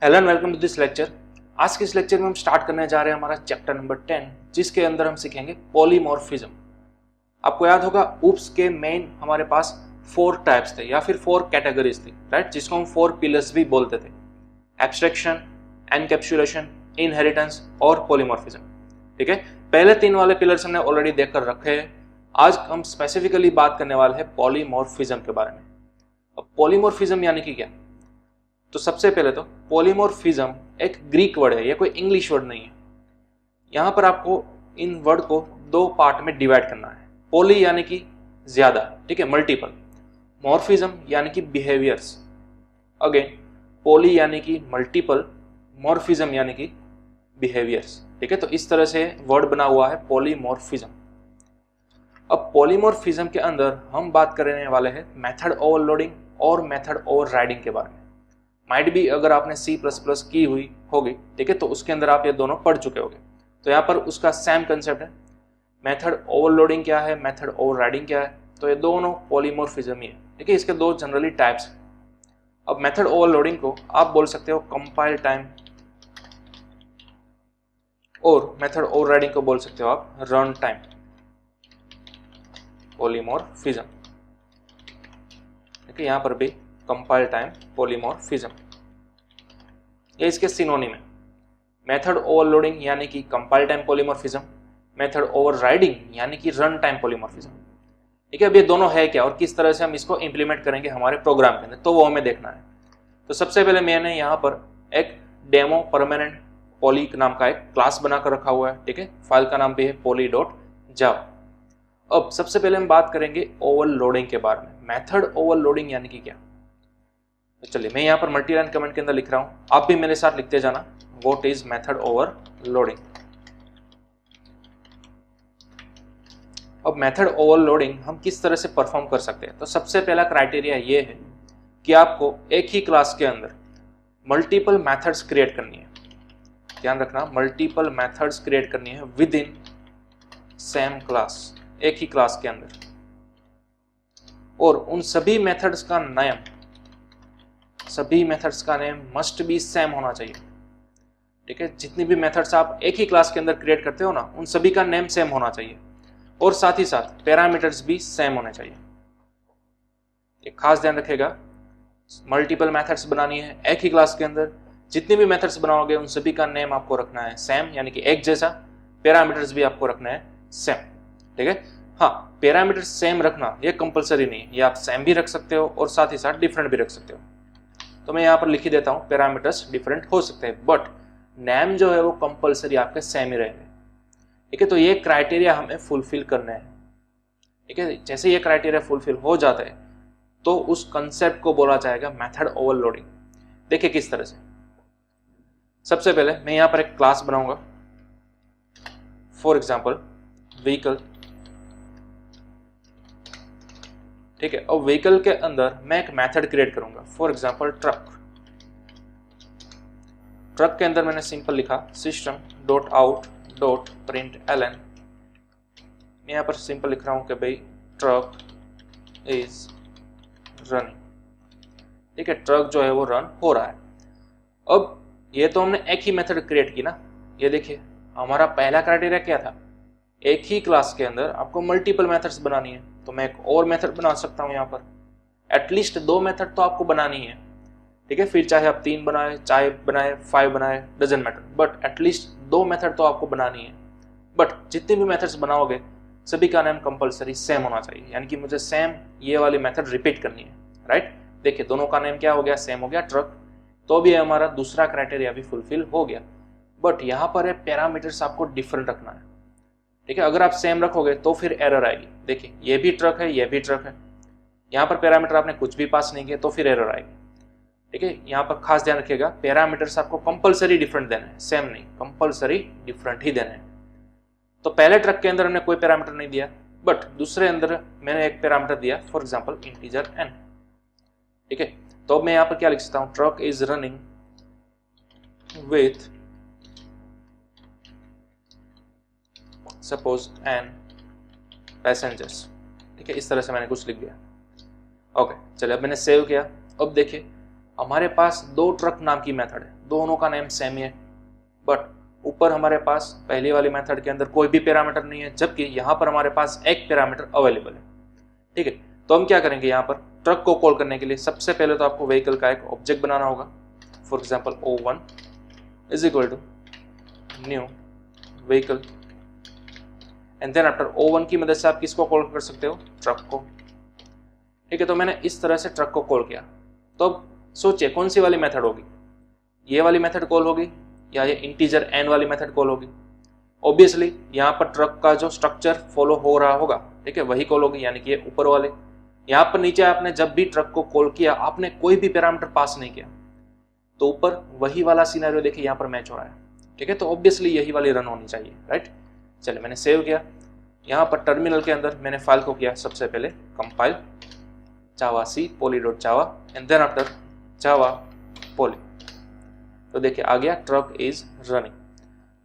Hello and welcome to this lecture. आज के इस लेक्चर में हम स्टार्ट करने जा रहे हैं हमारा चैप्टर नंबर 10, जिसके अंदर हम सीखेंगे पॉलीमॉर्फिज्म। आपको याद होगा ऊप्स के मेन हमारे पास 4 टाइप्स थे या फिर 4 कैटेगरीज थी, राइट, जिसको हम 4 पिलर्स भी बोलते थे। एब्स्ट्रैक्शन, एनकैप्सुलेशन, इनहेरिटेंस और पॉलीमॉर्फिज्म। ठीक है, पहले 3 वाले पिलर्स हमने ऑलरेडी देखकर रखे हैं। आज हम स्पेसिफिकली बात करने वाले हैं पॉलीमॉर्फिज्म के बारे में। अब पॉलीमॉर्फिज्म यानी कि क्या? तो सबसे पहले तो पॉलीमॉर्फिज्म एक ग्रीक वर्ड है, ये कोई इंग्लिश वर्ड नहीं है। यहां पर आपको इन वर्ड को 2 पार्ट में डिवाइड करना है। पॉली यानी कि ज्यादा, ठीक है, मल्टीपल। मॉर्फिज्म यानी कि बिहेवियर्स। अगेन पॉली यानी कि मल्टीपल, मॉर्फिज्म यानी कि बिहेवियर्स। ठीक है, तो इस तरह से वर्ड बना हुआ है पॉलीमॉर्फिज्म। अब पॉलीमॉर्फिज्म के अंदर हम बात करने वाले हैं मेथड ओवरलोडिंग और मेथड ओवरराइडिंग के बारे में। माइट भी अगर आपने C++ की हुई होगी, ठीक है, तो उसके अंदर आप ये दोनों पढ़ चुके होंगे। तो यहाँ पर उसका सेम कंसेप्ट है। मेथड ओवरलोडिंग क्या है, मेथड ओवरराइडिंग क्या है, तो ये दोनों पॉलीमॉर्फिज्म ही है। ठीक है, इसके 2 जनरली टाइप्स हैं। अब मेथड ओवरलोडिंग को आप बोल सकते हो कंपाइल टाइम, और मेथड ओवरराइडिंग को बोल सकते हो आप रन टाइम पॉलीमॉर्फिज्म। ठीक है, यहाँ पर भी कंपाइल टाइम पॉलीमॉर्फिज्म, ये इसके सिनोनिम है। मेथड ओवरलोडिंग यानी कि compile time polymorphism, method overriding यानी कि रन टाइम पॉलीमॉर्फिज्म। ठीक है, अब ये दोनों है क्या और किस तरह से हम इसको इंप्लीमेंट करेंगे हमारे प्रोग्राम के अंदर, तो वो हमें देखना है। तो सबसे पहले मैंने यहाँ पर एक डेमो परमानेंट पॉली नाम का एक क्लास बनाकर रखा हुआ है। ठीक है, फाइल का नाम भी है poly.java। अब सबसे पहले हम बात करेंगे ओवरलोडिंग के बारे में। मेथड ओवरलोडिंग यानी कि क्या? तो चलिए मैं यहाँ पर मल्टी लाइन कमेंट के अंदर लिख रहा हूँ, आप भी मेरे साथ लिखते जाना। What is method overloading? अब मेथड ओवरलोडिंग हम किस तरह से परफॉर्म कर सकते हैं? तो सबसे पहला क्राइटेरिया ये है कि आपको एक ही क्लास के अंदर मल्टीपल मेथड्स क्रिएट करनी है। ध्यान रखना, मल्टीपल मेथड्स क्रिएट करनी है विद इन सेम क्लास, एक ही क्लास के अंदर। और उन सभी मेथड्स का नेम मस्ट बी सेम होना चाहिए। ठीक है, जितनी भी मेथड्स आप एक ही क्लास के अंदर क्रिएट करते हो ना, उन सभी का नेम सेम होना चाहिए, और साथ ही साथ पैरामीटर्स भी सेम होने चाहिए। एक खास ध्यान रखेगा, मल्टीपल मेथड्स बनानी है एक ही क्लास के अंदर, जितनी भी मेथड्स बनाओगे उन सभी का नेम आपको रखना है सेम, यानी कि एक जैसा। पैरामीटर्स भी आपको रखना है सेम। ठीक है, हाँ, पैरामीटर्स सेम रखना ये कंपलसरी नहीं है, ये आप सेम भी रख सकते हो और साथ ही साथ डिफरेंट भी रख सकते हो। तो मैं यहाँ पर लिख ही देता हूँ, पैरामीटर्स डिफरेंट हो सकते हैं बट नेम जो है वो कंपलसरी आपके सेम ही रहेंगे। ठीक है, तो ये क्राइटेरिया हमें फुलफिल करना है। ठीक है, जैसे ये क्राइटेरिया फुलफिल हो जाता है तो उस कंसेप्ट को बोला जाएगा मेथड ओवरलोडिंग। देखिए किस तरह से। सबसे पहले मैं यहाँ पर एक क्लास बनाऊंगा, फॉर एग्जाम्पल व्हीकल। ठीक है, और व्हीकल के अंदर मैं एक मेथड क्रिएट करूंगा, फॉर एग्जाम्पल ट्रक। ट्रक के अंदर मैंने सिंपल लिखा system.out.println। मैं यहाँ पर सिंपल लिख रहा हूं कि भाई ट्रक इज रनिंग। ठीक है, ट्रक जो है वो रन हो रहा है। अब ये तो हमने एक ही मेथड क्रिएट की ना। ये देखिए हमारा पहला क्राइटेरिया क्या था, एक ही क्लास के अंदर आपको मल्टीपल मेथड्स बनानी है। तो मैं एक और मेथड बना सकता हूं, यहाँ पर एटलीस्ट 2 मेथड तो आपको बनानी है। ठीक है, फिर चाहे आप 3 बनाए, चाहे बनाए 5 बनाए, doesn't matter, but at least 2 method तो आपको बनानी है। बट जितने भी मेथड्स बनाओगे सभी का नाम कंपलसरी सेम होना चाहिए, यानी कि मुझे सेम ये वाली मेथड रिपीट करनी है। राइट, देखिए दोनों का नेम क्या हो गया, सेम हो गया, ट्रक। तो भी हमारा दूसरा क्राइटेरिया भी फुलफिल हो गया। बट यहाँ पर है पैरामीटर्स आपको डिफरेंट रखना है। ठीक है, अगर आप सेम रखोगे तो फिर एरर आएगी। देखिए ये भी ट्रक है, ये भी ट्रक है, यहाँ पर पैरामीटर आपने कुछ भी पास नहीं किया तो फिर एरर आएगी। ठीक है, यहाँ पर खास ध्यान रखिएगा, पैरामीटर्स आपको कंपलसरी डिफरेंट देना है, सेम नहीं, कंपलसरी डिफरेंट ही देना है। तो पहले ट्रक के अंदर हमने कोई पैरामीटर नहीं दिया, बट दूसरे अंदर मैंने एक पैरामीटर दिया, फॉर एग्जांपल इंटीजर n। ठीक है, तो अब मैं यहाँ पर क्या लिख सकता हूँ, truck is running with suppose n passengers. ठीक है, इस तरह से मैंने कुछ लिख दिया। ओके, चलिए अब मैंने सेव किया। अब देखिए हमारे पास दो ट्रक नाम की मेथड है, दोनों का नेम सेम ही है, बट ऊपर हमारे पास पहली वाली मेथड के अंदर कोई भी पैरामीटर नहीं है, जबकि यहाँ पर हमारे पास एक पैरामीटर अवेलेबल है। ठीक है, तो हम क्या करेंगे, यहाँ पर ट्रक को कॉल करने के लिए सबसे पहले तो आपको व्हीकल का एक ऑब्जेक्ट बनाना होगा। For example O1 is equal to new vehicle, and then after O1 की मदद से आप किसको कॉल कर सकते हो, ट्रक को। ठीक है, तो मैंने इस तरह से ट्रक को कॉल किया। तो अब सोचिए कौन सी वाली मेथड होगी, ये वाली मेथड कॉल होगी या ये इंटीजर n वाली मेथड कॉल होगी। ऑब्वियसली यहाँ पर ट्रक का जो स्ट्रक्चर फॉलो हो रहा होगा, ठीक है, वही कॉल होगी, यानी कि ये ऊपर वाले। यहाँ पर नीचे आपने जब भी ट्रक को कॉल किया आपने कोई भी पैरामीटर पास नहीं किया, तो ऊपर वही वाला सिनेरियो देखिए यहाँ पर मैच हो रहा है। ठीक है, तो ऑब्वियसली यही वाली रन होनी चाहिए, राइट। चलिए मैंने सेव किया, यहाँ पर टर्मिनल के अंदर मैंने फाइल को किया सबसे पहले compile javac poly.java and then after java poly। तो देखिए आ गया ट्रक इज रनिंग।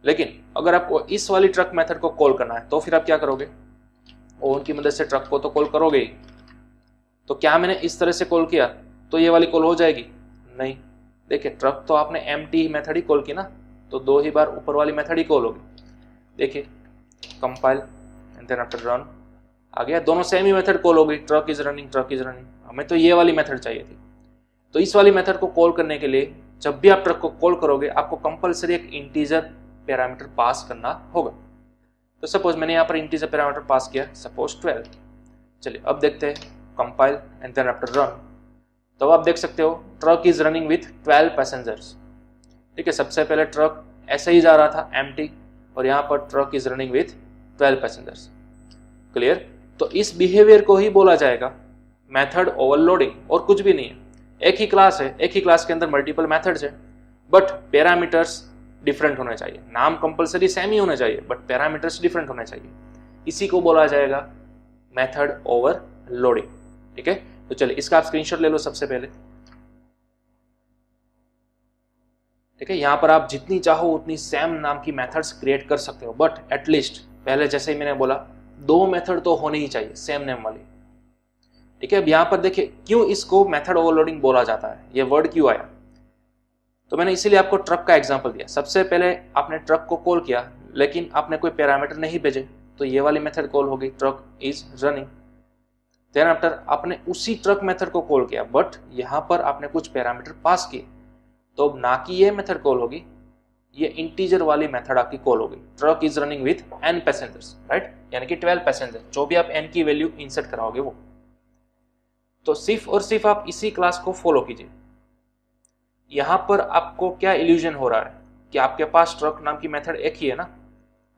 लेकिन अगर आपको इस वाली ट्रक मेथड को कॉल करना है तो फिर आप क्या करोगे, O1 की मदद से ट्रक को तो कॉल करोगे ही। तो क्या मैंने इस तरह से कॉल किया तो ये वाली कॉल हो जाएगी, नहीं। देखिए ट्रक तो आपने एम्प्टी मेथड ही कॉल की ना, तो दो ही बार ऊपर वाली मेथड ही कॉल होगी। देखिए compile and then after run आ गया, दोनों सेम ही मेथड कॉल हो गई, truck is running truck is running. हमें तो ये वाली मेथड चाहिए थी। तो इस वाली मेथड को कॉल करने के लिए जब भी आप ट्रक को कॉल करोगे आपको कंपलसरी एक इंटीजर पैरामीटर पास करना होगा। तो सपोज मैंने यहाँ पर इंटीजर पैरामीटर पास किया, सपोज 12। चलिए अब देखते हैं compile and then after run. तो आप देख सकते हो truck is running with 12 passengers. ठीक है, सबसे पहले ट्रक ऐसे ही जा रहा था एम्प्टी, और यहाँ पर truck is running with 12 passengers. Clear. तो इस बिहेवियर को ही बोला जाएगा मेथड ओवरलोडिंग, और कुछ भी नहीं है। एक ही क्लास है, एक ही क्लास के अंदर मल्टीपल मेथड्स है, बट पैरामीटर्स डिफरेंट होने चाहिए। नाम कंपलसरी सेम ही होने चाहिए बट पैरामीटर्स डिफरेंट होने चाहिए। इसी को बोला जाएगा मेथड ओवरलोडिंग। ठीक है, तो चलिए इसका आप स्क्रीनशॉट ले लो सबसे पहले। ठीक है, यहां पर आप जितनी चाहो उतनी सेम नाम की मेथड्स क्रिएट कर सकते हो, बट एटलीस्ट पहले जैसे ही मैंने बोला दो मेथड तो होनी ही चाहिए सेम नेम वाली। ठीक है, अब यहां पर देखिए क्यों इसको मेथड ओवरलोडिंग बोला जाता है, ये वर्ड क्यों आया। तो मैंने इसीलिए आपको ट्रक का एग्जांपल दिया। सबसे पहले आपने ट्रक को कॉल किया लेकिन आपने कोई पैरामीटर नहीं भेजे, तो ये वाली मेथड कॉल होगी truck is running. Then after आपने उसी ट्रक मेथड को कॉल किया बट यहाँ पर आपने कुछ पैरामीटर पास किए, तो अब ना कि ये मेथड कॉल होगी, ये इंटीजर वाली मेथड आपकी कॉल होगी। Truck is running with n passengers, right, यानी कि 12 पैसेंजर, जो भी आप n की वैल्यू इंसर्ट कराओगे वो। तो सिर्फ और सिर्फ आप इसी क्लास को फॉलो कीजिए। यहां पर आपको क्या इल्यूजन हो रहा है कि आपके पास ट्रक नाम की मेथड एक ही है ना,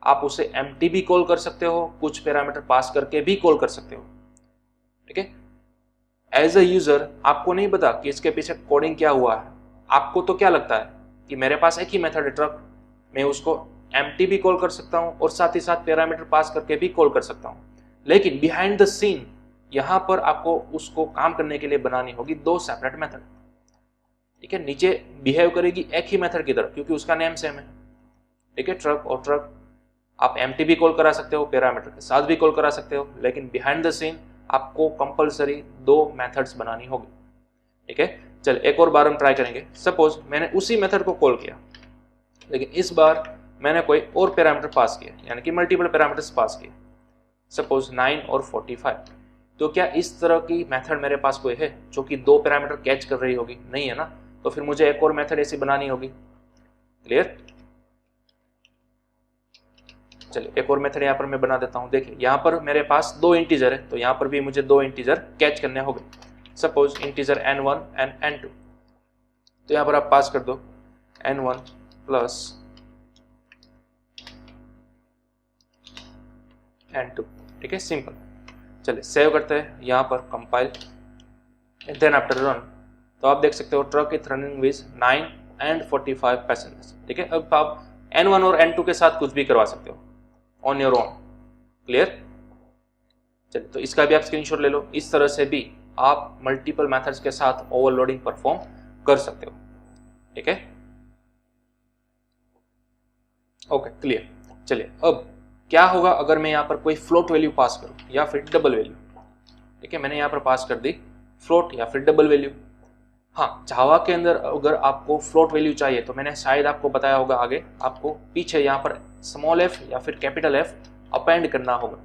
आप उसे एम्प्टी भी कॉल कर सकते हो, कुछ पैरामीटर पास करके भी कॉल कर सकते हो। ठीक है, एज अ यूजर आपको नहीं पता कि इसके पीछे कोडिंग क्या हुआ है। आपको तो क्या लगता है कि मेरे पास एक ही मेथड है ट्रक, मैं उसको एम्प्टी भी कॉल कर सकता हूं और साथ ही साथ पैरामीटर पास करके भी कॉल कर सकता हूं। लेकिन बिहाइंड द सीन यहां पर आपको उसको काम करने के लिए बनानी होगी दो सेपरेट मेथड। ठीक है, नीचे बिहेव करेगी एक ही मेथड की तरह क्योंकि उसका नेम सेम है। ठीक है, ट्रक और ट्रक आप एम्प्टी भी कॉल करा सकते हो, पैरामीटर के साथ भी कॉल करा सकते हो, लेकिन बिहाइंड द सीन आपको कंपलसरी दो मेथड्स बनानी होगी। ठीक है, चल एक और बार हम ट्राई करेंगे। सपोज मैंने उसी मेथड को कॉल किया लेकिन इस बार मैंने कोई और पैरामीटर पास किया, यानी कि मल्टीपल पैरामीटर्स पास किए, सपोज 9 और 45। तो क्या इस तरह की मेथड मेरे पास कोई है जो कि दो पैरामीटर कैच कर रही होगी? नहीं है ना, तो फिर मुझे एक और मेथड ऐसी बनानी होगी। क्लियर। चलिए एक और मेथड यहाँ पर मैं बना देता हूँ। देखिए यहाँ पर मेरे पास दो इंटीजर है, तो यहाँ पर भी मुझे दो इंटीजर कैच करने होंगे। Suppose integer n1 and n2, तो यहाँ पर आप पास कर दो n1 प्लस n2। ठीक है, सिंपल। चलिए सेव करते हैं, यहाँ पर कंपाइल देन आफ्टर रन। तो आप देख सकते हो truck is running with 9 and 45 passengers. ठीक है, अब आप n1 और n2 के साथ कुछ भी करवा सकते हो ऑन योर ओन। क्लियर। चलिए तो इसका भी आप स्क्रीनशॉट ले लो। इस तरह से भी आप मल्टीपल मेथड्स के साथ ओवरलोडिंग परफॉर्म कर सकते हो। ठीक है, ओके क्लियर। चलिए अब क्या होगा अगर मैं यहाँ पर कोई फ्लोट वैल्यू पास करूं या फिर डबल वैल्यू। ठीक है, मैंने यहाँ पर पास कर दी फ्लोट या फिर डबल वैल्यू। हाँ, जावा के अंदर अगर आपको फ्लोट वैल्यू चाहिए तो मैंने शायद आपको बताया होगा आगे, आपको पीछे यहाँ पर स्मॉल एफ या फिर कैपिटल एफ अपेंड करना होगा।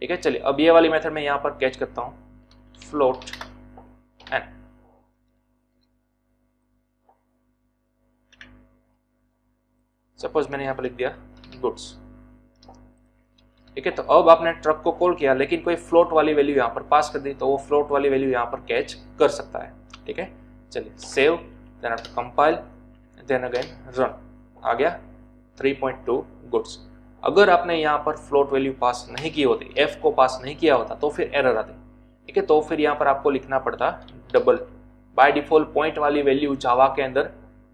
ठीक है, चलिए अब ये वाली मेथड में यहाँ पर कैच करता हूँ फ्लोट एन। सपोज मैंने यहाँ पर लिख दिया गुड्स। ठीक है, तो अब आपने ट्रक को कॉल किया लेकिन कोई फ्लोट वाली वैल्यू यहाँ पर पास कर दी तो वो फ्लोट वाली वैल्यू यहाँ पर कैच कर सकता है। ठीक है, चलिए save, then after compile, then again run, आ गया 3.2 गुड्स। अगर आपने यहाँ पर फ्लोट वैल्यू पास नहीं की होती, एफ को पास नहीं किया होता तो फिर एरर आती। ठीक है, तो फिर यहाँ पर आपको लिखना पड़ता डबल। बाय डिफॉल्ट पॉइंट वाली वैल्यू जावा के अंदर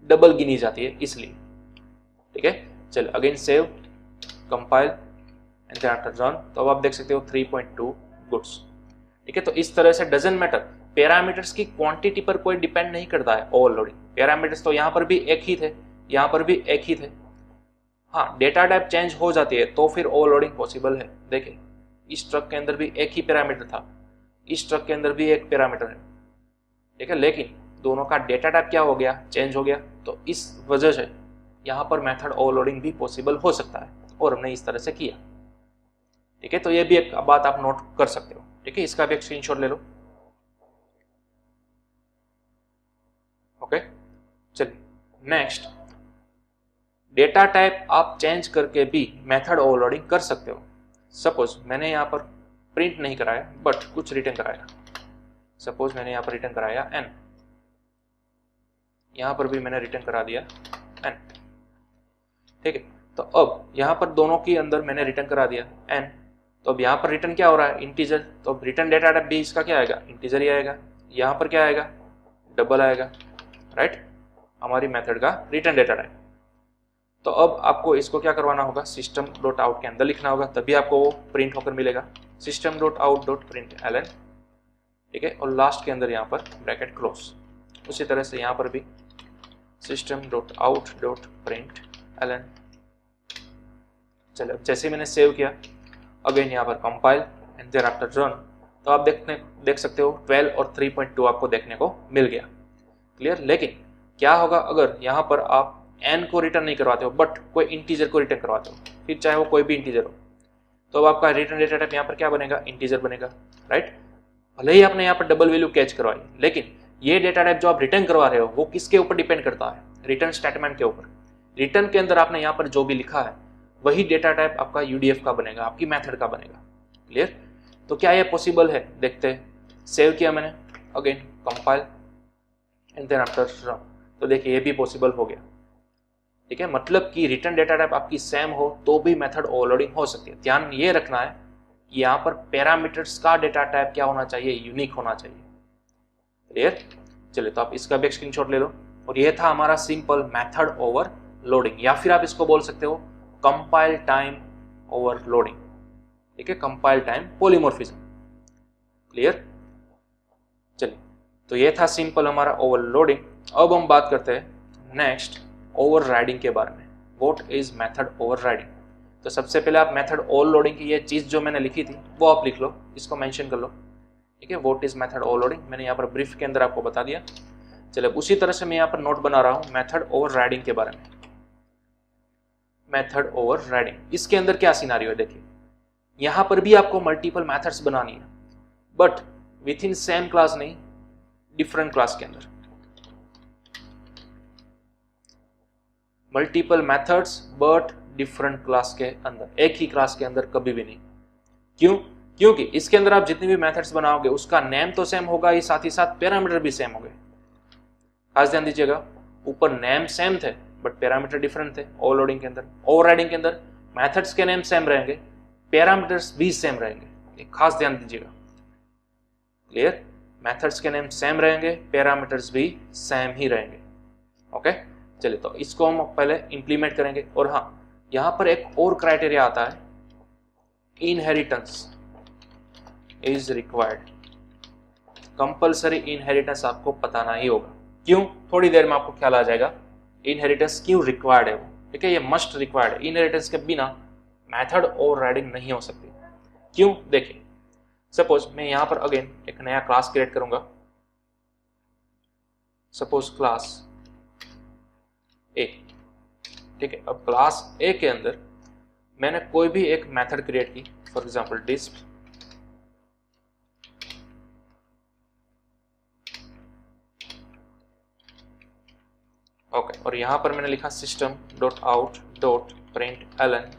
डबल गिनी जाती है इसलिए। ठीक है, चलिए again save, compile and then after run, तो अब आप देख सकते हो 3.2 गुड्स। ठीक है, तो इस तरह से डजंट मैटर, पैरामीटर्स की क्वांटिटी पर कोई डिपेंड नहीं करता है ओवरलोडिंग। पैरामीटर्स तो यहाँ पर भी एक ही थे, यहाँ पर भी एक ही थे। हाँ, डेटा टाइप चेंज हो जाती है तो फिर ओवरलोडिंग पॉसिबल है। देखिए इस ट्रक के अंदर भी एक ही पैरामीटर था, इस ट्रक के अंदर भी एक पैरामीटर है। ठीक है, लेकिन दोनों का डेटा टाइप क्या हो गया, चेंज हो गया, तो इस वजह से यहाँ पर मेथड ओवरलोडिंग भी पॉसिबल हो सकता है और हमने इस तरह से किया। ठीक है, तो ये भी एक बात आप नोट कर सकते हो। ठीक है, इसका भी एक स्क्रीनशॉट ले लो। ओके, चलिए नेक्स्ट, डेटा टाइप आप चेंज करके भी मेथड ओवरलोडिंग कर सकते हो। सपोज मैंने यहाँ पर प्रिंट नहीं कराया बट कुछ रिटर्न कराया। सपोज मैंने यहाँ पर रिटर्न कराया एन, यहाँ पर भी मैंने रिटर्न करा दिया एन। ठीक है, तो अब यहाँ पर दोनों के अंदर मैंने रिटर्न करा दिया एन, तो अब यहाँ पर रिटर्न क्या हो रहा है, इंटीजर। तो अब रिटर्न डेटा टाइप भी इसका क्या आएगा, इंटीजर ही आएगा। यहाँ पर क्या आएगा, डबल आएगा, राइट, हमारी मेथड का रिटर्न डेटा टाइप। तो अब आपको इसको क्या करवाना होगा, सिस्टम डॉट आउट के अंदर लिखना होगा, तभी आपको वो प्रिंट होकर मिलेगा, system dot out dot print L N. ठीक है, और लास्ट के अंदर यहाँ पर ब्रैकेट क्लोज। उसी तरह से यहाँ पर भी system dot out dot print L N. चलो जैसे मैंने सेव किया, अगेन यहाँ पर compile and then after run, तो आप देख सकते हो 12 और 3.2 आपको देखने को मिल गया। क्लियर। लेकिन क्या होगा अगर यहाँ पर आप एन को रिटर्न नहीं करवाते हो बट कोई इंटीजर को रिटर्न करवाते हो, फिर चाहे वो कोई भी इंटीजर हो, तो अब आपका रिटर्न डेटा टाइप यहाँ पर क्या बनेगा, इंटीजर बनेगा, राइट। भले ही आपने यहाँ पर डबल वैल्यू कैच करवाई, लेकिन ये डेटा टाइप जो आप रिटर्न करवा रहे हो वो किसके ऊपर डिपेंड करता है, रिटर्न स्टेटमेंट के ऊपर। रिटर्न के अंदर आपने यहाँ पर जो भी लिखा है वही डेटा टाइप आपका यूडीएफ का बनेगा, आपकी मेथड का बनेगा। क्लियर। तो क्या ये पॉसिबल है, देखते हैं। सेव किया मैंने, again compile and then after run, तो देखिए ये भी पॉसिबल हो गया। ठीक है, मतलब कि रिटर्न डेटा टाइप आपकी सेम हो तो भी मेथड ओवरलोडिंग हो सकती है। ध्यान ये रखना है कि यहाँ पर पैरामीटर्स का डेटा टाइप क्या होना चाहिए, यूनिक होना चाहिए। क्लियर। चलिए, तो आप इसका भी स्क्रीनशॉट ले लो। और ये था हमारा सिंपल मेथड ओवरलोडिंग, या फिर आप इसको बोल सकते हो कंपाइल टाइम ओवरलोडिंग। ठीक है, कंपाइल टाइम पॉलीमॉर्फिज्म। क्लियर। चलिए, तो ये था सिंपल हमारा ओवरलोडिंग। अब हम बात करते हैं नेक्स्ट ओवरराइडिंग के बारे में। What is method overriding. तो सबसे पहले आप मेथड ओवरलोडिंग की ये चीज जो मैंने लिखी थी वो आप लिख लो, इसको मेंशन कर लो। ठीक है, व्हाट इज मेथड ओवरलोडिंग मैंने यहाँ पर ब्रीफ के अंदर आपको बता दिया। चलिए, उसी तरह से मैं यहाँ पर नोट बना रहा हूँ मेथड ओवरराइडिंग के बारे में। मेथड ओवरराइडिंग, इसके अंदर क्या सिनारियो है, देखिए यहाँ पर भी आपको मल्टीपल मेथड्स बनानी है but with in same class नहीं, डिफरेंट क्लास के अंदर। Multiple methods but different class के अंदर, एक ही क्लास के अंदर कभी भी नहीं। क्यों? क्योंकि इसके अंदर आप जितनी भी मेथड्स बनाओगे उसका नेम तो सेम होगा ही, साथ पैरामीटर भी सेम होंगे। खास ध्यान दीजिएगा, ऊपर नेम सेम थे बट पैरामीटर डिफरेंट थे ओवरलोडिंग के अंदर। ओवरराइडिंग के अंदर मेथड्स के नेम सेम रहेंगे, पैरामीटर्स भी सेम रहेंगे, एक खास ध्यान दीजिएगा। क्लियर। मेथड्स के नेम सेम रहेंगे, पैरामीटर्स भी सेम ही रहेंगे। ओके, चलिए, तो इसको हम पहले इंप्लीमेंट करेंगे। और हाँ, यहाँ पर एक और क्राइटेरिया आता है, inheritance is required. Compulsory inheritance आपको बताना ही होगा। क्यों? थोड़ी देर में आपको ख्याल आ जाएगा इनहेरिटेंस क्यों रिक्वायर्ड है वो। ठीक है, ये मस्ट रिक्वायर्ड है। इनहेरिटेंस के बिना मेथड ओवरराइडिंग नहीं हो सकती। क्यों? देखिए, सपोज मैं यहाँ पर अगेन एक नया क्लास क्रिएट करूंगा। सपोज क्लास ए, ठीक है। अब क्लास ए के अंदर मैंने कोई भी एक मेथड क्रिएट की, फॉर एग्जांपल डिस्प, ओके, और यहां पर मैंने लिखा system dot out dot println,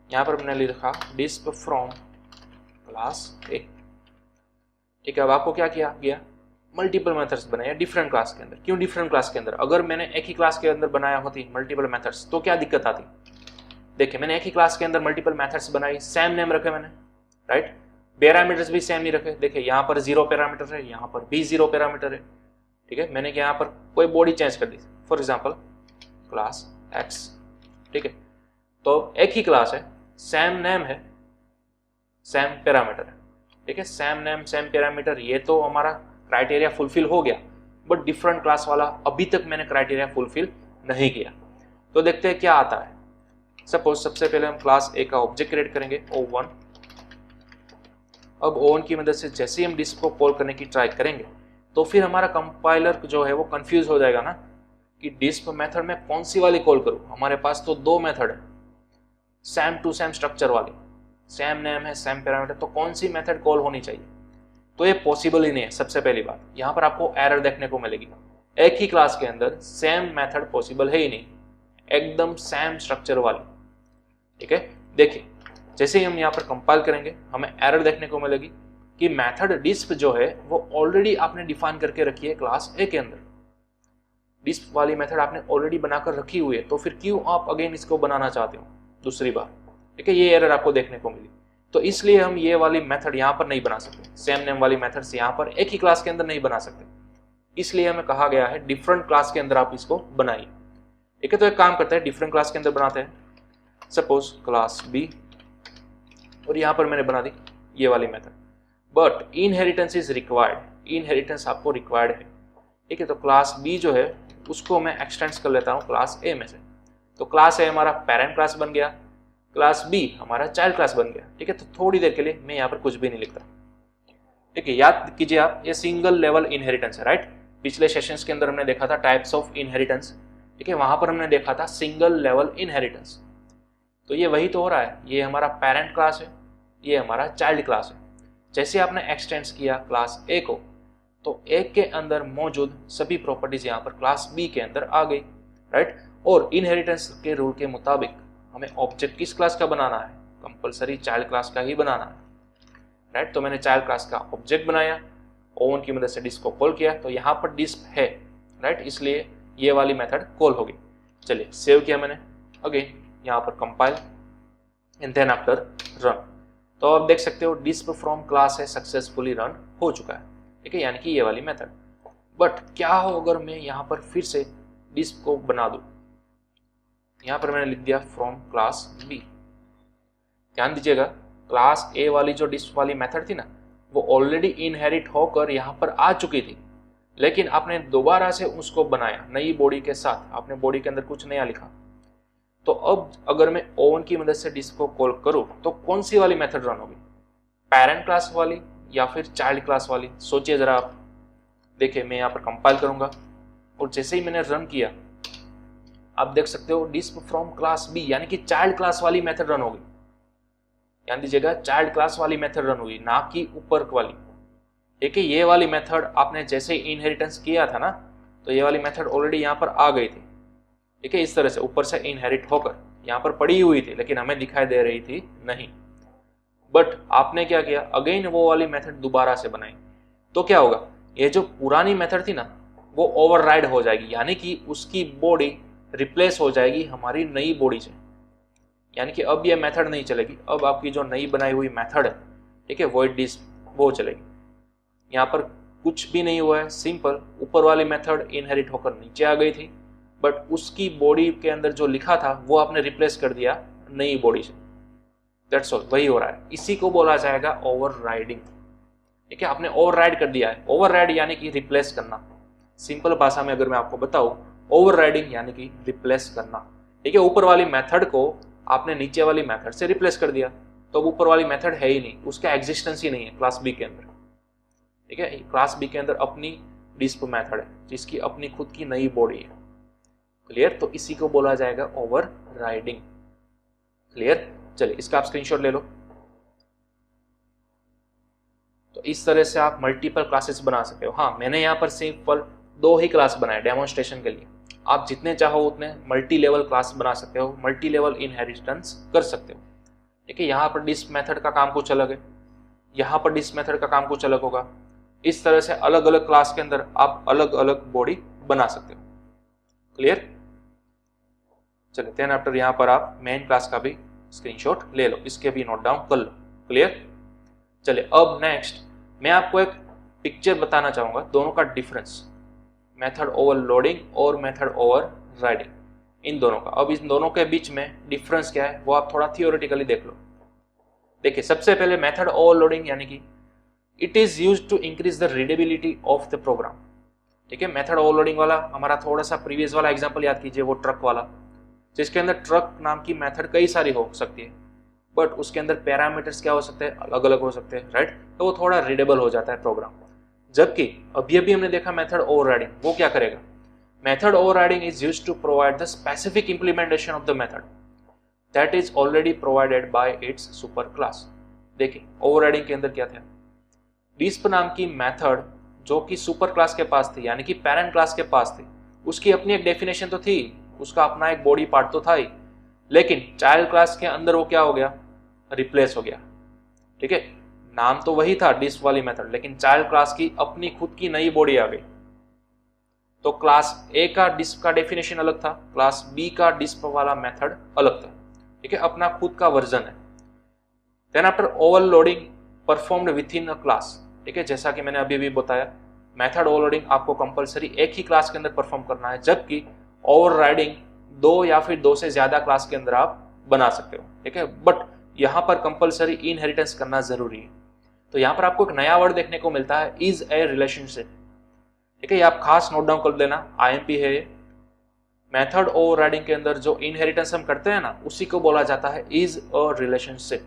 यहां पर मैंने लिखा डिस्प फ्रॉम क्लास ए, ठीक है। अब आपको क्या किया गया, मल्टीपल मेथड्स बनाए डिफरेंट क्लास के अंदर। क्यों डिफरेंट क्लास के अंदर? अगर मैंने एक ही क्लास के अंदर बनाया होती मल्टीपल मेथड्स तो क्या दिक्कत आती? देखिए मैंने एक ही क्लास के अंदर मल्टीपल मेथड्स बनाई, सेम नेम रखे मैंने, राइट, पैरामीटर्स भी सेम नहीं रखे। देखिए यहाँ पर 0 पैरामीटर है, यहाँ पर भी 0 पैरामीटर है, ठीक है। मैंने यहाँ पर कोई बॉडी चेंज कर दी, फॉर एग्जाम्पल क्लास एक्स, ठीक है। तो एक ही क्लास है, सेम नेम है, सेम पैरामीटर है, ठीक है। सेम नेम सेम पैरामीटर, ये तो हमारा क्राइटेरिया फुलफिल हो गया, बट डिफरेंट क्लास वाला अभी तक मैंने क्राइटेरिया फुलफिल नहीं किया। तो देखते हैं क्या आता है। सपोज सबसे पहले हम क्लास ए का ऑब्जेक्ट क्रिएट करेंगे O1। अब O1 की मदद से जैसे ही हम डिस्प को कॉल करने की ट्राई करेंगे तो फिर हमारा कंपाइलर जो है वो कंफ्यूज हो जाएगा ना कि डिस्प मेथड में कौन सी वाली कॉल करूं। हमारे पास तो 2 मेथड है, सेम टू सेम स्ट्रक्चर वाली, सेम नेम है सेम पैरामीटर, तो कौन सी मेथड कॉल होनी चाहिए? तो ये पॉसिबल ही नहीं है। सबसे पहली बात, यहाँ पर आपको एरर देखने को मिलेगी। एक ही क्लास के अंदर सेम मेथड पॉसिबल है ही नहीं, एकदम सेम स्ट्रक्चर वाली, ठीक है। देखिए जैसे ही हम यहाँ पर कंपाइल करेंगे हमें एरर देखने को मिलेगी कि मेथड डिस्प जो है वो ऑलरेडी आपने डिफाइन करके रखी है क्लास ए के अंदर। डिस्प वाली मेथड आपने ऑलरेडी बनाकर रखी हुई है, तो फिर क्यों आप अगेन इसको बनाना चाहते हो दूसरी बार, ठीक है। ये एरर आपको देखने को मिली, तो इसलिए हम ये वाली मेथड यहाँ पर नहीं बना सकते, सेम नेम वाली मेथड्स यहाँ पर एक ही क्लास के अंदर नहीं बना सकते। इसलिए हमें कहा गया है डिफरेंट क्लास के अंदर आप इसको बनाइए, ठीक है। तो एक काम करते हैं, डिफरेंट क्लास के अंदर बनाते हैं। सपोज क्लास बी, और यहाँ पर मैंने बना दी ये वाली method, but inheritance is required, inheritance आपको रिक्वायर्ड है, ठीक है। तो क्लास बी जो है उसको मैं एक्सटेंड कर लेता हूँ क्लास ए में से। तो क्लास ए हमारा पेरेंट क्लास बन गया, क्लास बी हमारा चाइल्ड क्लास बन गया, ठीक है। तो थोड़ी देर के लिए मैं यहाँ पर कुछ भी नहीं लिखता, ठीक है। याद कीजिए आप, ये सिंगल लेवल इनहेरिटेंस है, राइट। पिछले सेशंस के अंदर हमने देखा था टाइप्स ऑफ इनहेरिटेंस, ठीक है। वहां पर हमने देखा था सिंगल लेवल इनहेरिटेंस। तो ये वही तो हो रहा है, ये हमारा पेरेंट क्लास है, ये हमारा चाइल्ड क्लास है। जैसे आपने एक्सटेंड किया क्लास ए को, तो ए के अंदर मौजूद सभी प्रॉपर्टीज यहाँ पर क्लास बी के अंदर आ गई, राइट। और इनहेरिटेंस के रूल के मुताबिक हमें ऑब्जेक्ट किस क्लास का बनाना है? कंपलसरी चाइल्ड क्लास का ही बनाना है, राइट। तो मैंने चाइल्ड क्लास का ऑब्जेक्ट बनाया, O1 की मदद से डिस्प को कॉल किया, तो यहाँ पर डिस्प है, राइट, इसलिए ये वाली मेथड कॉल होगी। चलिए सेव किया मैंने, अगेन यहाँ पर compile and then after run. तो आप देख सकते हो डिस्प फ्रॉम क्लास है सक्सेसफुली रन हो चुका है, ठीक है, यानी कि ये वाली मेथड। बट क्या हो अगर मैं यहाँ पर फिर से डिस्प को बना दूं? यहाँ पर मैंने लिख दिया फ्रॉम क्लास बी। ध्यान दीजिएगा, क्लास ए वाली जो डिस्प वाली मेथड थी ना, वो ऑलरेडी इनहेरिट होकर यहाँ पर आ चुकी थी, लेकिन आपने दोबारा से उसको बनाया नई बॉडी के साथ, आपने बॉडी के अंदर कुछ नया लिखा। तो अब अगर मैं O1 की मदद से डिस्प को कॉल करूं तो कौन सी वाली मेथड रन होगी? पेरेंट क्लास वाली या फिर चाइल्ड क्लास वाली? सोचिए जरा आप। देखिए मैं यहाँ पर कंपाइल करूंगा और जैसे ही मैंने रन किया आप देख सकते हो डिस्प फ्रॉम क्लास बी यानी कि चाइल्ड क्लास वाली मेथड रन होगी। ध्यान दीजिएगा, चाइल्ड क्लास वाली मेथड रन हुई, ना कि ऊपर वाली। ठीक है, ये वाली मेथड आपने जैसे ही इनहेरिटेंस किया था ना, तो ये वाली मेथड ऑलरेडी यहाँ पर आ गई थी। ठीक है, इस तरह से ऊपर से इनहेरिट होकर यहाँ पर पड़ी हुई थी, लेकिन हमें दिखाई दे रही थी नहीं। बट आपने क्या किया, अगेन वो वाली मेथड दोबारा से बनाई, तो क्या होगा, ये जो पुरानी मेथड थी ना वो ओवरराइड हो जाएगी, यानी कि उसकी बॉडी रिप्लेस हो जाएगी हमारी नई बॉडी से। यानी कि अब ये मेथड नहीं चलेगी, अब आपकी जो नई बनाई हुई मेथड है, ठीक है, वॉइड डिस्प, वो चलेगी। यहाँ पर कुछ भी नहीं हुआ है, सिंपल ऊपर वाली मेथड इनहेरिट होकर नीचे आ गई थी, बट उसकी बॉडी के अंदर जो लिखा था वो आपने रिप्लेस कर दिया नई बॉडी से। दैट्स ऑल, वही हो रहा है। इसी को बोला जाएगा ओवरराइडिंग। ठीक है, आपने ओवरराइड कर दिया है। ओवरराइड यानी कि रिप्लेस करना। सिंपल भाषा में अगर मैं आपको बताऊं, ओवरराइडिंग यानी कि रिप्लेस करना। ठीक है, ऊपर वाली मेथड को आपने नीचे वाली मेथड से रिप्लेस कर दिया, तो अब ऊपर वाली मेथड है ही नहीं, उसका एग्जिस्टेंस ही नहीं है क्लास बी के अंदर। ठीक है, क्लास बी के अंदर अपनी डिस्प मेथड है जिसकी अपनी खुद की नई बॉडी है। क्लियर? तो इसी को बोला जाएगा ओवरराइडिंग। क्लियर? चलिए इसका आप स्क्रीनशॉट ले लो। तो इस तरह से आप मल्टीपल क्लासेस बना सकते हो। हाँ, मैंने यहाँ पर सिंपल 2 ही क्लास बनाए डेमोन्स्ट्रेशन के लिए। आप जितने चाहो उतने मल्टी लेवल क्लास बना सकते हो, मल्टी लेवल इनहेरिटेंस कर सकते हो। ठीक है, यहाँ पर डिस्प मेथड का काम कुछ अलग है, यहाँ पर डिस्प मेथड का काम कुछ अलग होगा। इस तरह से अलग अलग क्लास के अंदर आप अलग अलग बॉडी बना सकते हो। क्लियर? चलिए देन आफ्टर यहाँ पर आप मेन क्लास का भी स्क्रीनशॉट ले लो, इसके भी नोट डाउन कर लो। क्लियर? चलिए अब नेक्स्ट मैं आपको एक पिक्चर बताना चाहूंगा दोनों का डिफरेंस, मेथड ओवरलोडिंग और मेथड ओवरराइडिंग, इन दोनों का। अब इन दोनों के बीच में डिफरेंस क्या है वो आप थोड़ा थियोरेटिकली देख लो। देखिए सबसे पहले मेथड ओवरलोडिंग यानी कि it is used to increase the readability of the program. ठीक है, मेथड ओवरलोडिंग वाला हमारा थोड़ा सा प्रीवियस वाला एग्जांपल याद कीजिए, वो ट्रक वाला, जिसके अंदर ट्रक नाम की मेथड कई सारी हो सकती है, बट उसके अंदर पैरामीटर्स क्या हो सकते हैं, अलग अलग हो सकते हैं, राइट? तो वो थोड़ा रीडेबल हो जाता है प्रोग्राम। जबकि अभी अभी हमने देखा मेथड ओवरराइडिंग, वो क्या करेगा? Method overriding is used to provide the specific implementation of the method that is already provided by its super class. देखिए ओवरराइडिंग के अंदर क्या था, डिस्प नाम की मेथड जो कि सुपर क्लास के पास थी, यानी कि पेरेंट क्लास के पास थी, उसकी अपनी एक डेफिनेशन तो थी, उसका अपना एक बॉडी पार्ट तो था ही, लेकिन चाइल्ड क्लास के अंदर वो क्या हो गया, रिप्लेस हो गया। ठीक है, नाम तो वही था डिस्प वाली मेथड, लेकिन चाइल्ड क्लास की अपनी खुद की नई बॉडी आ गई। तो क्लास ए का डिस्प का डेफिनेशन अलग था, क्लास बी का डिस्प वाला मेथड अलग था। ठीक है, अपना खुद का वर्जन है। Then after overloading performed within a class. ठीक है, जैसा कि मैंने अभी भी बताया, मेथड ओवरलोडिंग आपको कंपलसरी एक ही क्लास के अंदर परफॉर्म करना है, जबकि ओवरराइडिंग 2 या फिर 2 से ज्यादा क्लास के अंदर आप बना सकते हो। ठीक है, बट यहाँ पर कंपलसरी इनहेरिटेंस करना जरूरी है। तो यहाँ पर आपको एक नया वर्ड देखने को मिलता है, इज ए रिलेशनशिप। ठीक है, ये आप खास नोट डाउन कर लेना, आईएमपी है ये। मेथड ओवरराइडिंग के अंदर जो इनहेरिटेंस हम करते हैं ना, उसी को बोला जाता है इज अ रिलेशनशिप।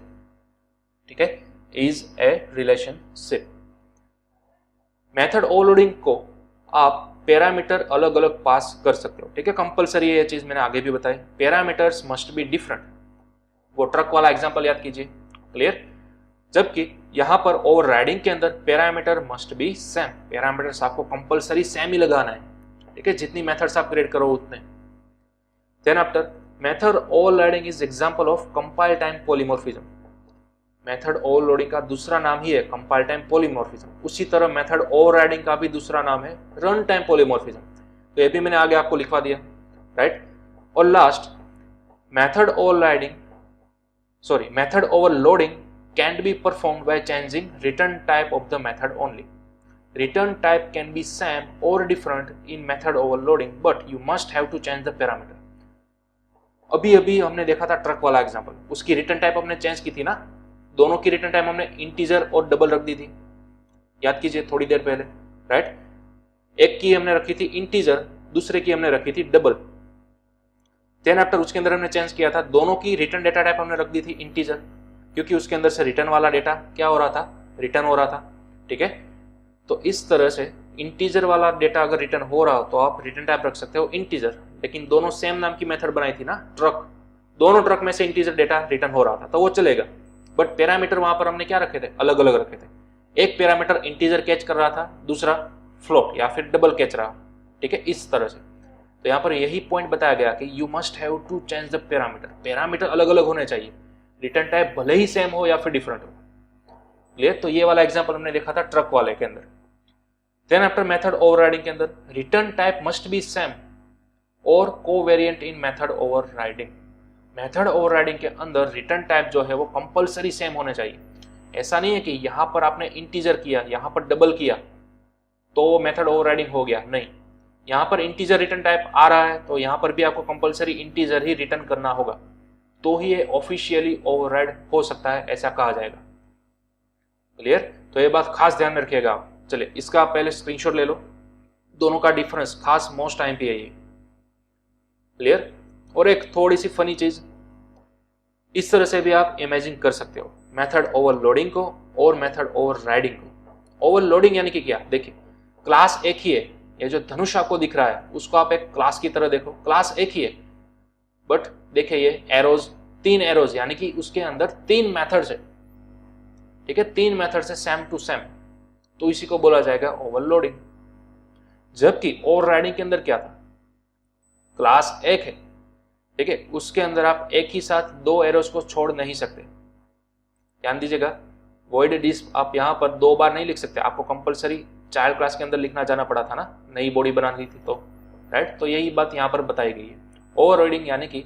ठीक है, is a relationship. Method overloading को आप पैरामीटर अलग अलग पास कर सकते हो। ठीक है, कंपलसरी है ये चीज, मैंने आगे भी बताई, पैरामीटर्स मस्ट बी डिफरेंट। वो ट्रक वाला एग्जांपल याद कीजिए। क्लियर? जबकि यहां पर ओवरराइडिंग के अंदर parameter must be same, parameters आपको कंपलसरी सेम ही लगाना है। ठीक है, जितनी मेथड्स आप क्रिएट करो उतने। Then after method overriding is example of compile time polymorphism. Method overloading का दूसरा नाम ही है कंपाइल टाइम पॉलीमॉर्फिज्म। उसी तरह मेथड ओवरराइडिंग का भी दूसरा नाम है रन टाइम पॉलीमॉर्फिज्म। तो ये भी मैंने आगे आपको लिखवा दिया, राइट? और last method overloading can be performed by changing return type of the method only. Return type can be same और different in method overloading, but you must have to change the parameter. अभी अभी हमने देखा था truck वाला example, उसकी return type हमने change की थी ना, दोनों की रिटर्न टाइम हमने इंटीजर और डबल रख दी थी, याद कीजिए थोड़ी देर पहले, राइट? एक की हमने रखी थी इंटीजर, दूसरे की हमने रखी थी डबल। देन आफ्टर उसके अंदर हमने चेंज किया था, दोनों की रिटर्न डेटा टाइप हमने रख दी थी इंटीजर, क्योंकि उसके अंदर से रिटर्न वाला डेटा क्या हो रहा था, रिटर्न हो रहा था। ठीक है, तो इस तरह से इंटीजर वाला डेटा अगर रिटर्न हो रहा हो तो आप रिटर्न टाइप रख सकते हो इंटीजर, लेकिन दोनों सेम नाम की मेथड बनाई थी ना, ट्रक, दोनों ट्रक में से इंटीजर डेटा रिटर्न हो रहा था तो वो चलेगा, बट पैरामीटर वहां पर हमने क्या रखे थे, अलग अलग रखे थे। एक पैरामीटर इंटीजर कैच कर रहा था, दूसरा फ्लोट या फिर डबल कैच रहा। ठीक है, इस तरह से। तो यहाँ पर यही पॉइंट बताया गया कि you must have to change the parameter, parameter अलग अलग होने चाहिए, रिटर्न टाइप भले ही सेम हो या फिर डिफरेंट हो। क्लियर? तो ये वाला एग्जांपल हमने देखा था ट्रक वाले के अंदर। देन आफ्टर मेथड ओवरराइडिंग के अंदर return type must be same और कोवेरिएंट इन मेथड ओवरराइडिंग। मेथड ओवरराइडिंग के अंदर रिटर्न टाइप जो है वो कंपलसरी सेम होने चाहिए। ऐसा नहीं है कि यहां पर आपने इंटीजर किया, यहां पर डबल किया तो मेथड ओवरराइडिंग हो गया, नहीं। यहां पर इंटीजर रिटर्न टाइप आ रहा है तो यहां पर भी आपको कंपलसरी इंटीजर ही रिटर्न करना होगा, तो ही ये ऑफिशियली ओवरराइड हो सकता है, ऐसा कहा जाएगा। क्लियर? तो ये बात खास ध्यान में रखिएगा आप। चलिए इसका आप पहले स्क्रीनशॉट ले लो, दोनों का डिफरेंस खास मोस्ट टाइम पे है ये। क्लियर? और एक थोड़ी सी फनी चीज, इस तरह से भी आप इमेजिन कर सकते हो मेथड ओवरलोडिंग को और मेथड ओवरराइडिंग को। ओवरलोडिंग यानी कि क्या, देखिए क्लास एक ही है, ये जो धनुष आपको दिख रहा है उसको आप एक क्लास की तरह देखो, क्लास एक ही है, बट देखिए ये एरोज, 3 एरोज, यानी कि उसके अंदर 3 मेथड्स है, ठीक है, 3 मेथड्स है सेम टू सेम, तो इसी को बोला जाएगा ओवरलोडिंग। जबकि ओवरराइडिंग के अंदर क्या था, क्लास एक है, ठीक है, उसके अंदर आप एक ही साथ 2 एरोज को छोड़ नहीं सकते। ध्यान दीजिएगा, वॉइड डिस्प आप यहाँ पर 2 बार नहीं लिख सकते, आपको कंपलसरी चाइल्ड क्लास के अंदर लिखना जाना पड़ा था ना, नई बॉडी बनानी थी तो, राइट, तो यही बात यहाँ पर बताई गई है। ओवरराइडिंग यानी कि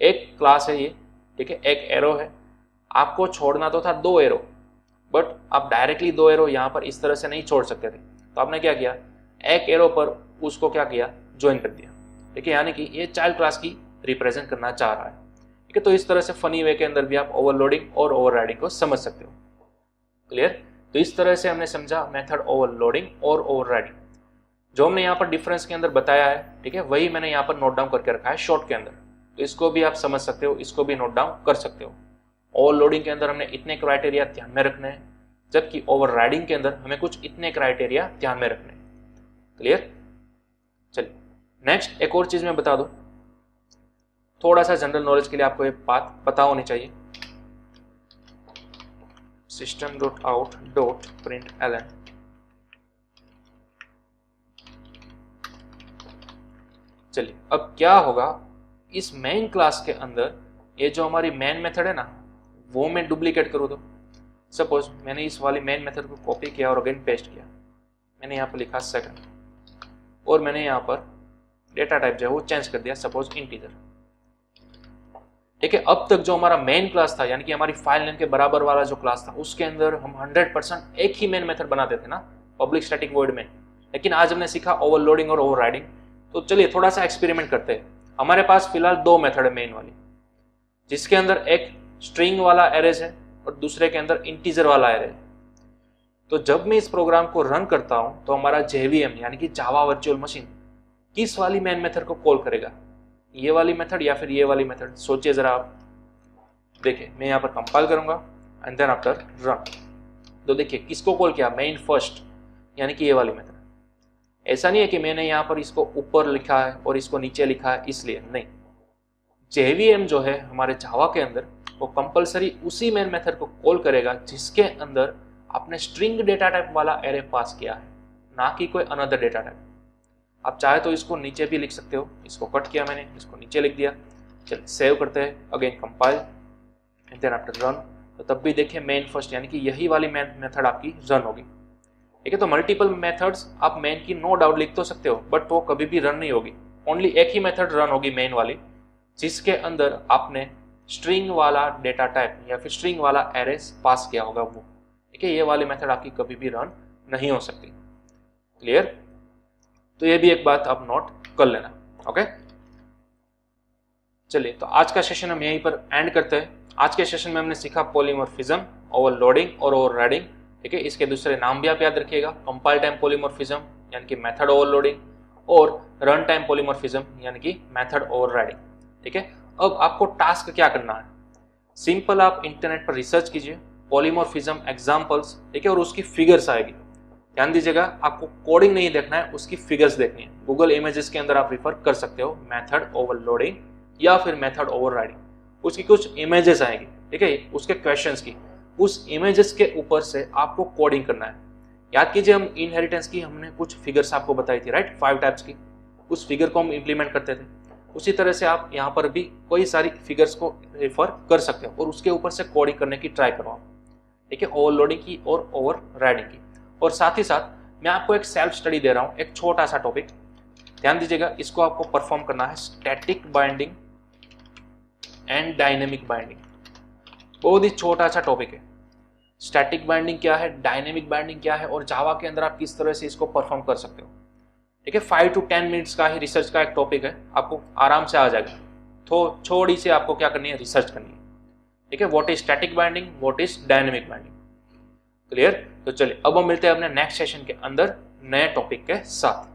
एक क्लास है ये, ठीक है, एक एरो है, आपको छोड़ना तो था 2 एरो, बट आप डायरेक्टली 2 एरो यहाँ पर इस तरह से नहीं छोड़ सकते थे, तो आपने क्या किया, एक एरो पर उसको क्या किया, ज्वाइन कर दिया, ठीक है, यानी कि ये चाइल्ड क्लास की रिप्रेजेंट करना चाह रहा है, ठीक है। तो इस तरह से फनी वे के अंदर भी आप ओवरलोडिंग और ओवरराइडिंग को समझ सकते हो। क्लियर? तो इस तरह से हमने समझा मेथड ओवरलोडिंग और ओवरराइडिंग। जो हमने यहाँ पर डिफरेंस के अंदर बताया है, ठीक है, वही मैंने यहाँ पर नोट डाउन करके रखा है शॉर्ट के अंदर, तो इसको भी आप समझ सकते हो, इसको भी नोट डाउन कर सकते हो। ओवरलोडिंग के अंदर हमने इतने क्राइटेरिया ध्यान में रखने हैं, जबकि ओवरराइडिंग के अंदर हमें कुछ इतने क्राइटेरिया ध्यान में रखने हैं। क्लियर? चलिए नेक्स्ट एक और चीज मैं बता दूं, थोड़ा सा जनरल नॉलेज के लिए आपको ये बात पता होनी चाहिए। system.out.println, चलिए अब क्या होगा, इस मेन क्लास के अंदर ये जो हमारी मेन मेथड है ना, वो मैं डुप्लीकेट करूँ तो सपोज मैंने इस वाली मेन मेथड को कॉपी किया और अगेन पेस्ट किया, मैंने यहाँ पर लिखा सेकंड, और मैंने यहाँ पर डेटा टाइप जो है वो चेंज कर दिया, सपोज इंटीजर, ठीक है। अब तक जो हमारा मेन क्लास था, यानी कि हमारी फाइल नेम के बराबर वाला जो क्लास था, उसके अंदर हम 100% एक ही मेन मेथड बनाते थे ना, पब्लिक स्टैटिक वॉइड मेन। लेकिन आज हमने सीखा ओवरलोडिंग और ओवरराइडिंग, तो चलिए थोड़ा सा एक्सपेरिमेंट करते हैं। हमारे पास फिलहाल 2 मेथड है मेन वाली, जिसके अंदर एक स्ट्रिंग वाला एरेज है और दूसरे के अंदर इंटीजर वाला एरे है। तो जब मैं इस प्रोग्राम को रन करता हूं तो हमारा JVM यानी कि जावा वर्चुअल मशीन किस वाली मेन मेथड को कॉल करेगा, ये वाली मेथड या फिर ये वाली मेथड? सोचिए जरा आप। देखिए मैं यहाँ पर कंपाइल करूंगा एंड देन आफ्टर रन, तो देखिए किसको कॉल किया, मेन फर्स्ट, यानी कि ये वाली मेथड। ऐसा नहीं है कि मैंने यहाँ पर इसको ऊपर लिखा है और इसको नीचे लिखा है इसलिए, नहीं, JVM जो है हमारे जावा के अंदर वो कंपलसरी उसी मेन मेथड को कॉल करेगा जिसके अंदर आपने स्ट्रिंग डेटा टाइप वाला एरे पास किया है, ना कि कोई अनदर डेटा टाइप। आप चाहे तो इसको नीचे भी लिख सकते हो, इसको कट किया मैंने, इसको नीचे लिख दिया। चलिए सेव करते हैं, again compile and then after run, तो तब भी देखिए मेन फर्स्ट यानी कि यही वाली मेन मेथड आपकी रन होगी, ठीक है। तो मल्टीपल मेथड्स आप मेन की नो डाउट लिख तो सकते हो, बट वो कभी भी रन नहीं होगी, ओनली एक ही मेथड रन होगी मेन वाली, जिसके अंदर आपने स्ट्रिंग वाला डेटा टाइप या फिर स्ट्रिंग वाला एरे पास किया होगा वो, ठीक है। ये वाली मेथड आपकी कभी भी रन नहीं हो सकती। क्लियर? तो ये भी एक बात आप नोट कर लेना, ओके। चलिए तो आज का सेशन हम यहीं पर एंड करते हैं। आज के सेशन में हमने सीखा पॉलीमॉर्फिज्म, ओवरलोडिंग और ओवरराइडिंग, ठीक है। इसके दूसरे नाम भी आप याद रखिएगा, कंपाइल टाइम पॉलीमॉर्फिज्म यानी कि मेथड ओवरलोडिंग, और रन टाइम पॉलीमॉर्फिज्म यानी कि मेथड ओवरराइडिंग, ठीक है। अब आपको टास्क क्या करना है, सिंपल आप इंटरनेट पर रिसर्च कीजिए पॉलीमॉर्फिज्म एग्जांपल्स, ठीक है, और उसकी फिगर्स आएगी। ध्यान दीजिएगा, आपको कोडिंग नहीं देखना है, उसकी फिगर्स देखनी है। गूगल इमेजेस के अंदर आप रिफर कर सकते हो मेथड ओवरलोडिंग या फिर मेथड ओवरराइडिंग, उसकी कुछ इमेजेस आएगी, ठीक है, उसके क्वेश्चंस की, उस इमेजेस के ऊपर से आपको कोडिंग करना है। याद कीजिए हम इनहेरिटेंस की हमने कुछ फिगर्स आपको बताई थी, राइट, 5 टाइप्स की, उस फिगर को हम इंप्लीमेंट करते थे। उसी तरह से आप यहाँ पर भी कोई सारी फिगर्स को रेफर कर सकते हो और उसके ऊपर से कोडिंग करने की ट्राई करो आप, ठीक है, ओवरलोडिंग की और ओवरराइडिंग की। और साथ ही साथ मैं आपको एक सेल्फ स्टडी दे रहा हूँ, एक छोटा सा टॉपिक, ध्यान दीजिएगा, इसको आपको परफॉर्म करना है, static binding and dynamic binding. बहुत ही छोटा सा टॉपिक है। स्टैटिक बाइंडिंग क्या है, डायनेमिक बाइंडिंग क्या है, और जावा के अंदर आप किस तरह से इसको परफॉर्म कर सकते हो, ठीक है। 5 to 10 मिनट्स का ही रिसर्च का एक टॉपिक है, आपको आराम से आ जाएगा। तो थोड़ी सी आपको क्या करनी है, रिसर्च करनी है, ठीक है। What is static binding, what is dynamic binding. Clear? तो चलिए अब हम मिलते हैं अपने नेक्स्ट सेशन के अंदर नए टॉपिक के साथ।